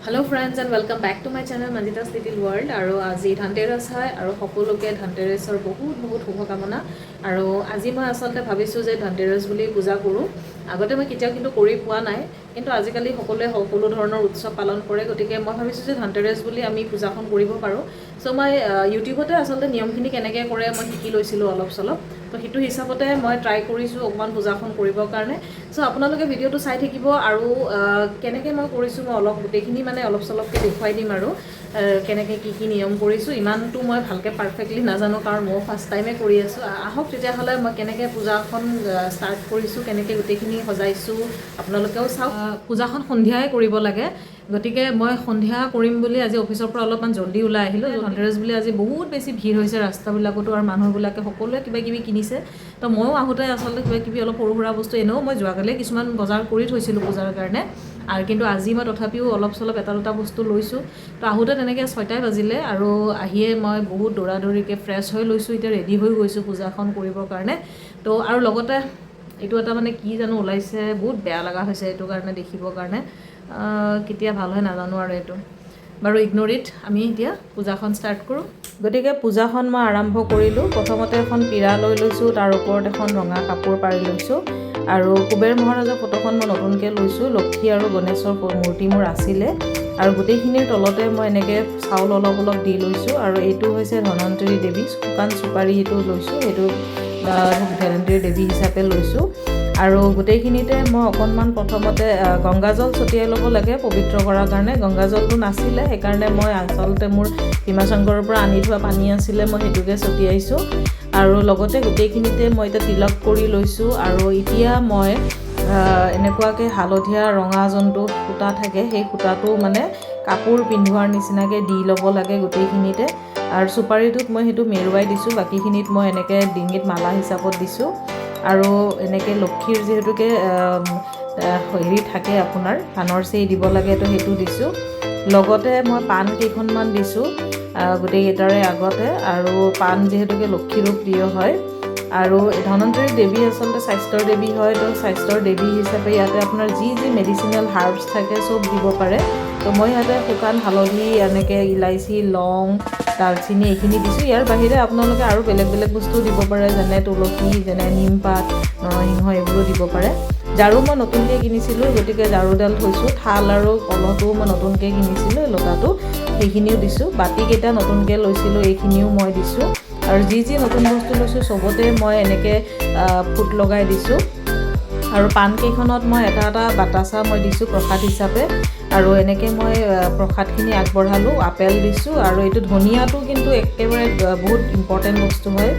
Hello friends and welcome back to my channel Manjita's Little World আৰু আজি ধনতেৰছ হয় আৰু সকলোকে ধনতেৰছৰ বহুত শুভকামনা আৰু আজি মই আসলতে ভাবিছো যে ধনতেৰছ বুলি পূজা কৰো আগতে মই কেতিয়াও কিন্তু কৰি পোৱা নাই কিন্তু আজিকালি সকলোৱে সকলো ধৰণৰ উৎসৱ পালন কৰে গতিকে মই ভাবিছো যে ধনতেৰছ বুলি আমি পূজাখন কৰিব পাৰো সো মই ইউটিউবতে আসলতে নিয়মখিনি কেনেকৈ কৰে মই শিকি লৈছিলো অলপ চলপ তো হিটো হিচাপতে মই ট্ৰাই কৰিছো অকমান পূজাখন কৰিবৰ কাৰণে সো আপোনালোকে ভিডিওটো চাই থাকিব আৰু কেনেকৈ মই কৰিছো মই অলপ গোটেইখিনি মানে অলপ চলপকৈ দেখুৱাই দিম আৰু কেনেকৈ কি নিয়ম কৰিছো ইমানটো মই ভালকৈ পাৰফেক্টলি নাজানো কাৰণ মই ফাৰ্ষ্ট টাইমে কৰি আছো আহক তেতিয়াহ'লে মই কেনেকৈ পূজাখন ষ্টাৰ্ট কৰিছো কেনেকৈ গোটেইখিনি সজাইছো আপোনালোকেও চাওক পূজাখন সন্ধিয়াই কৰিব লাগে গতিকে মই সন্ধিয়া কৰিম বুলি আজি অফিচৰ পৰা অলপমান জলদি ওলাই আহিলো ধনতেৰছ বুলি আজি বহুত বেছি ভিৰ হৈছে ৰাস্তাবিলাকতো আৰু মানুহবিলাকে সকলোৱে কিবা কিবি কিনিছে তো ময়ো আহোঁতে আচলতে কিবা কিবি অলপ সৰু সুৰা বস্তু এনেও মই যোৱাকালি কিছুমান বজাৰ কৰি থৈছিলোঁ পূজাৰ কাৰণে আৰু কিন্তু আজি মই তথাপিও অলপ চলপ এটা দুটা বস্তু লৈছোঁ তো আহোঁতে তেনেকৈ 6টাই বাজিলে আৰু আহিয়ে মই বহুত দৌৰাদৌৰিকৈ ফ্ৰেছ হৈ লৈছোঁ এতিয়া ৰেডি হৈ গৈছোঁ পূজাখন কৰিবৰ কাৰণে তো আৰু লগতে এইটো এটা মানে কি জানো ওলাইছে বহুত বেয়া লগা হৈছে এইটো কাৰণে দেখিবৰ কাৰণে কেতিয়া ভাল হয় নাজানো আৰু এইটো বাৰু ইগন'ৰ ইট আমি এতিয়া পূজাখন ষ্টাৰ্ট কৰোঁ গতিকে পূজাখন মই আৰম্ভ কৰিলোঁ প্ৰথমতে এখন পীৰা লৈ লৈছোঁ তাৰ ওপৰত এখন ৰঙা কাপোৰ পাৰি লৈছোঁ আৰু কুবেৰ মহাৰাজৰ ফটোখন মই নতুনকৈ লৈছোঁ লক্ষী আৰু গণেশৰ মূৰ্তি মোৰ আছিলে আৰু গোটেইখিনিৰ তলতে মই এনেকৈ চাউল অলপ অলপ দি লৈছোঁ আৰু এইটো হৈছে ধনৱন্তৰী দেৱী শুকান চুপাৰী এইটো লৈছোঁ সেইটো ধনৱন্তৰী দেৱী হিচাপে লৈছোঁ আৰু গোটেইখিনিতে মই অকণমান প্ৰথমতে গংগাজল ছটিয়াই ল'ব লাগে পবিত্ৰ কৰাৰ কাৰণে গংগাজলটো নাছিলে সেইকাৰণে মই আচলতে মোৰ ভীমাশংকৰৰ পৰা আনি থোৱা পানী আছিলে মই সেইটোকে ছটিয়াইছোঁ আৰু লগতে গোটেইখিনিতে মই এতিয়া তিলক কৰি লৈছোঁ আৰু এতিয়া মই এনেকুৱাকৈ হালধীয়া ৰঙা যোনটো সূতা থাকে সেই সূতাটো মানে কাপোৰ পিন্ধোৱাৰ নিচিনাকৈ দি ল'ব লাগে গোটেইখিনিতে আৰু চুপাৰীটোত মই সেইটো মেৰুৱাই দিছোঁ বাকীখিনিত মই এনেকৈ ডিঙিত মালা হিচাপত দিছোঁ আৰু এনেকৈ লক্ষীৰ যিহেতুকে হেৰি থাকে আপোনাৰ ধানৰ চেই দিব লাগে তো সেইটো দিছোঁ লগতে মই পাণ কেইখনমান দিছোঁ গোটেইকেইটাৰে আগতে আৰু পাণ যিহেতুকে লক্ষীৰো প্ৰিয় হয় আৰু ধনৱন্তৰী দেৱী আচলতে স্বাস্থ্যৰ দেৱী হয় তো স্বাস্থ্যৰ দেৱী হিচাপে ইয়াতে আপোনাৰ যি মেডিচিনেল হাৰ্বছ থাকে চব দিব পাৰে তো মই ইয়াতে শুকান হালধি এনেকৈ ইলাইচি লং দালচিনি এইখিনি দিছোঁ ইয়াৰ বাহিৰে আপোনালোকে আৰু বেলেগ বেলেগ বস্তু দিব পাৰে যেনে তুলসী যেনে নিমপাত নৰসিংহ এইবোৰো দিব পাৰে ঝাৰু মই নতুনকৈ কিনিছিলোঁ গতিকে ঝাৰুডাল থৈছোঁ থাল আৰু কলহটোও মই নতুনকৈ কিনিছিলোঁ লোটাটো সেইখিনিও দিছোঁ বাতিকেইটা নতুনকৈ লৈছিলোঁ এইখিনিও মই দিছোঁ আৰু যি নতুন বস্তু লৈছোঁ চবতে মই এনেকৈ ফুট লগাই দিছোঁ আৰু পাণকেইখনত মই এটা এটা বাতাচা মই দিছোঁ প্ৰসাদ হিচাপে আৰু এনেকৈ মই প্ৰসাদখিনি আগবঢ়ালোঁ আপেল দিছোঁ আৰু এইটো ধনিয়াটো কিন্তু একেবাৰে বহুত ইম্পৰ্টেণ্ট বস্তু হয়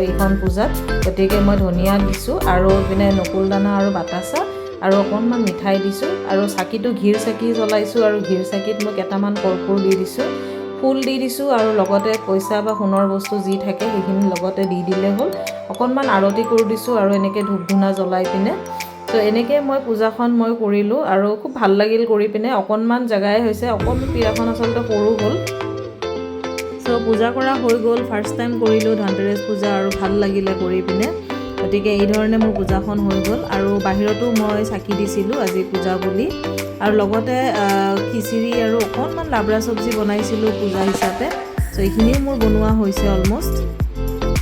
এইখন পূজাত গতিকে মই ধনিয়া দিছোঁ আৰু পিনে নকুল দানা আৰু বাতাচা আৰু অকণমান মিঠাই দিছোঁ আৰু চাকিটো ঘিৰ চাকি জ্বলাইছোঁ আৰু ঘিৰ চাকিত মই কেইটামান কৰ্পূৰ দি দিছোঁ ফুল দি দিছোঁ আৰু লগতে পইচা বা সোণৰ বস্তু যি থাকে সেইখিনি লগতে দি দিলে হ'ল অকণমান আৰতি কৰি দিছোঁ আৰু এনেকৈ ধূপ ধূনা জ্বলাই পিনে তো এনেকৈ মই পূজাখন মই কৰিলোঁ আৰু খুব ভাল লাগিল কৰি পিনে অকণমান জেগাই হৈছে অকণমান পীৰাখন আচলতে সৰু হ'ল চ' পূজা কৰা হৈ গ'ল ফাৰ্ষ্ট টাইম কৰিলোঁ ধনতেৰছ পূজা আৰু ভাল লাগিলে কৰি পিনে গতিকে এই ধৰণে মোৰ পূজাখন হৈ গ'ল আৰু বাহিৰতো মই চাকি দিছিলোঁ আজি পূজা বুলি আৰু লগতে খিচিৰি আৰু অকণমান লাবৰা চব্জি বনাইছিলোঁ পূজা হিচাপে চ' এইখিনিও মোৰ বনোৱা হৈছে অলমষ্ট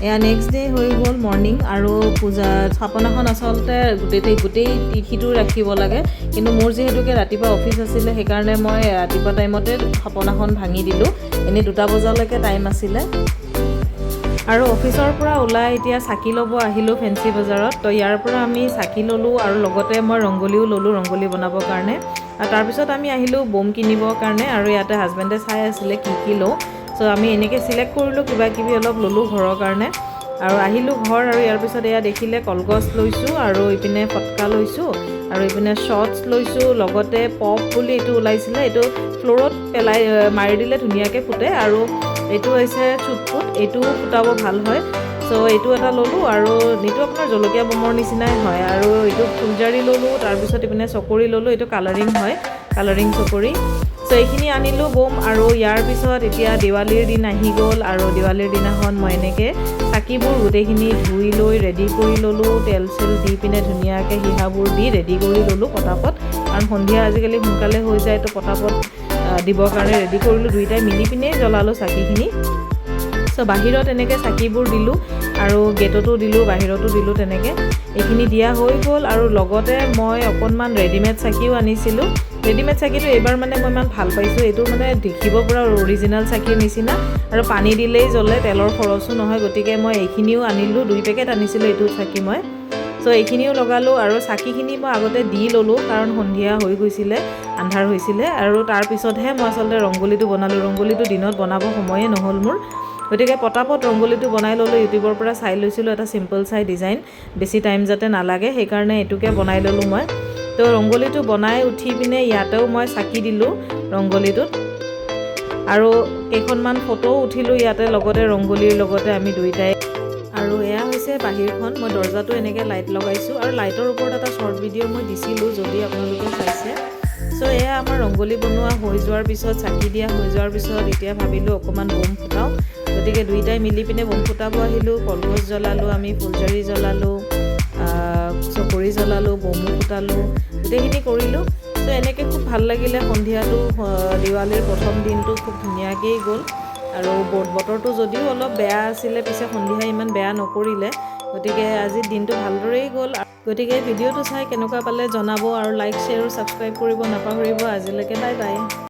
এয়া নেক্সট ডে হৈ গ'ল মৰ্ণিং আৰু পূজা স্থাপনাখন আচলতে গোটেই তিথিটো ৰাখিব লাগে কিন্তু মোৰ যিহেতুকে ৰাতিপুৱা অফিচ আছিলে সেইকাৰণে মই ৰাতিপুৱা টাইমতে স্থাপনাখন ভাঙি দিলোঁ এনেই 2টা বজালৈকে টাইম আছিলে আৰু অফিচৰ পৰা ওলাই এতিয়া চাকি ল'ব আহিলোঁ ফেঞ্চি বজাৰত তো ইয়াৰ পৰা আমি চাকি ল'লোঁ আৰু লগতে মই ৰংগলীও ল'লোঁ ৰংগলী বনাবৰ কাৰণে আৰু তাৰপিছত আমি আহিলোঁ বম কিনিবৰ কাৰণে আৰু ইয়াতে হাজবেণ্ডে চাই আছিলে কি লওঁ চ' আমি এনেকৈ চিলেক্ট কৰিলোঁ কিবা কিবি অলপ ল'লোঁ ঘৰৰ কাৰণে আৰু আহিলোঁ ঘৰ আৰু ইয়াৰ পিছত এয়া দেখিলে কলগছ লৈছোঁ আৰু ইপিনে ফটকা লৈছোঁ আৰু ইপিনে শ্বৰ্টছ লৈছোঁ লগতে পপ বুলি এইটো ওলাইছিলে এইটো ফ্ল'ৰত মাৰি দিলে ধুনীয়াকৈ ফুটে আৰু এইটো হৈছে চুটফুট এইটোও ফুটাব ভাল হয় চ' এইটো এটা ল'লোঁ আৰু এইটো আপোনাৰ জলকীয়া বমৰ নিচিনাই হয় আৰু এইটো ফুলজাৰি ল'লোঁ তাৰপিছত ইপিনে চকৰি ল'লোঁ এইটো কালাৰিং হয় কালাৰিং চকৰি চ' এইখিনি আনিলোঁ বম আৰু ইয়াৰ পিছত এতিয়া দেৱালীৰ দিন আহি গ'ল আৰু দেৱালীৰ দিনাখন মই এনেকৈ চাকিবোৰ গোটেইখিনি ধুই লৈ ৰেডি কৰি ল'লোঁ তেল চেল দি পিনে ধুনীয়াকৈ হিহাবোৰ দি ৰেডি কৰি ল'লোঁ পটাপট কাৰণ সন্ধিয়া আজিকালি সোনকালে হৈ যায়, তো পটাপট দিবৰ কাৰণে ৰেডি কৰিলোঁ, দুইটাই মিলি পিনে জ্বলালোঁ চাকিখিনি। চ' বাহিৰত এনেকৈ চাকিবোৰ দিলোঁ আৰু গেটতো দিলোঁ, বাহিৰতো দিলোঁ, তেনেকৈ এইখিনি দিয়া হৈ গ'ল। আৰু লগতে মই অকণমান ৰেডিমেড চাকিও আনিছিলোঁ। ৰেডিমেড চাকিটো এইবাৰ মানে মই ইমান ভাল পাইছোঁ, এইটো মানে দেখিব পৰা অৰিজিনেল চাকিৰ নিচিনা আৰু পানী দিলেই জ্বলে, তেলৰ খৰচো নহয়, গতিকে মই এইখিনিও আনিলোঁ, 2 পেকেট আনিছিলোঁ এইটো চাকি মই। চ' এইখিনিও লগালোঁ আৰু চাকিখিনি মই আগতে দি ল'লোঁ কাৰণ সন্ধিয়া হৈ গৈছিলে, আন্ধাৰ হৈছিলে, আৰু তাৰপিছতহে মই আচলতে ৰংগলীটো বনালোঁ। ৰংগলীটো দিনত বনাব সময়ে নহ'ল মোৰ, গতিকে পটাপট ৰংগলীটো বনাই ল'লোঁ। ইউটিউবৰ পৰা চাই লৈছিলোঁ এটা চিম্পল চাই ডিজাইন, বেছি টাইম যাতে নালাগে, সেইকাৰণে এইটোকে বনাই ল'লোঁ মই। তো ৰংগলীটো বনাই উঠি পিনে ইয়াতেও মই চাকি দিলোঁ ৰংগলীটোত, আৰু কেইখনমান ফটোও উঠিলোঁ ইয়াতে লগতে, ৰংগলীৰ লগতে আমি দুইটাই। আৰু এয়া হৈছে বাহিৰখন, মই দৰ্জাটো এনেকৈ লাইট লগাইছোঁ, আৰু লাইটৰ ওপৰত এটা শ্বৰ্ট ভিডিঅ' মই দিছিলোঁ যদি আপোনালোকে চাইছে। চ' এয়া আমাৰ ৰংগলী বনোৱা হৈ যোৱাৰ পিছত, চাকি দিয়া হৈ যোৱাৰ পিছত, এতিয়া ভাবিলোঁ অকণমান বম ফুটাওঁ, গতিকে দুইটাই মিলি পিনে বম ফুটাব আহিলোঁ। কলগছ জ্বলালোঁ, আমি ফুলজাৰি জ্বলালোঁ, চকৰি জ্বলালোঁ, বমো ফুটালোঁ, গোটেইখিনি কৰিলোঁ। চ' এনেকৈ খুব ভাল লাগিলে সন্ধিয়াটো, দিৱালীৰ প্ৰথম দিনটো খুব ধুনীয়াকেই গ'ল। আৰু বতৰটো যদিও অলপ বেয়া আছিলে, পিছে সন্ধিয়া ইমান বেয়া নকৰিলে, গতিকে আজিৰ দিনটো ভালদৰেই গ'ল। গতিকে ভিডিঅ'টো চাই কেনেকুৱা পালে জনাব, আৰু লাইক, শ্বেয়াৰ আৰু ছাবস্ক্ৰাইব কৰিব নাপাহৰিব। আজিলৈকে বাই বাই।